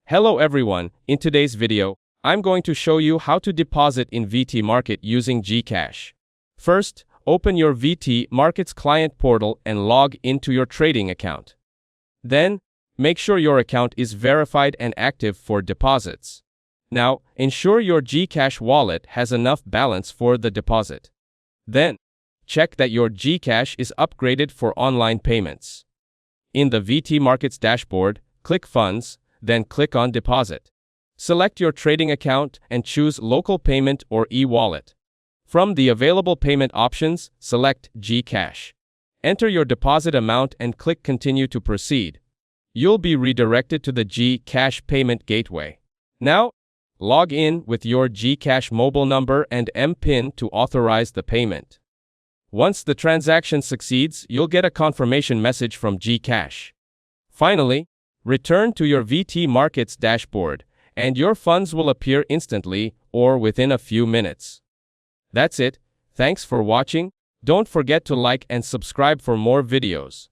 Hello everyone, in today's video, I'm going to show you how to deposit in VT Market using GCash. First, open your VT Markets client portal and log into your trading account. Then, make sure your account is verified and active for deposits. Now, ensure your GCash wallet has enough balance for the deposit. Then, check that your GCash is upgraded for online payments. In the VT Markets dashboard, click Funds, then click on Deposit. Select your trading account and choose Local Payment or e-wallet. From the available payment options, select GCash. Enter your deposit amount and click Continue to proceed. You'll be redirected to the GCash payment gateway. Now, log in with your GCash mobile number and MPIN to authorize the payment. Once the transaction succeeds, you'll get a confirmation message from GCash. Finally, return to your VT Markets dashboard, and your funds will appear instantly or within a few minutes. That's it. Thanks for watching. Don't forget to like and subscribe for more videos.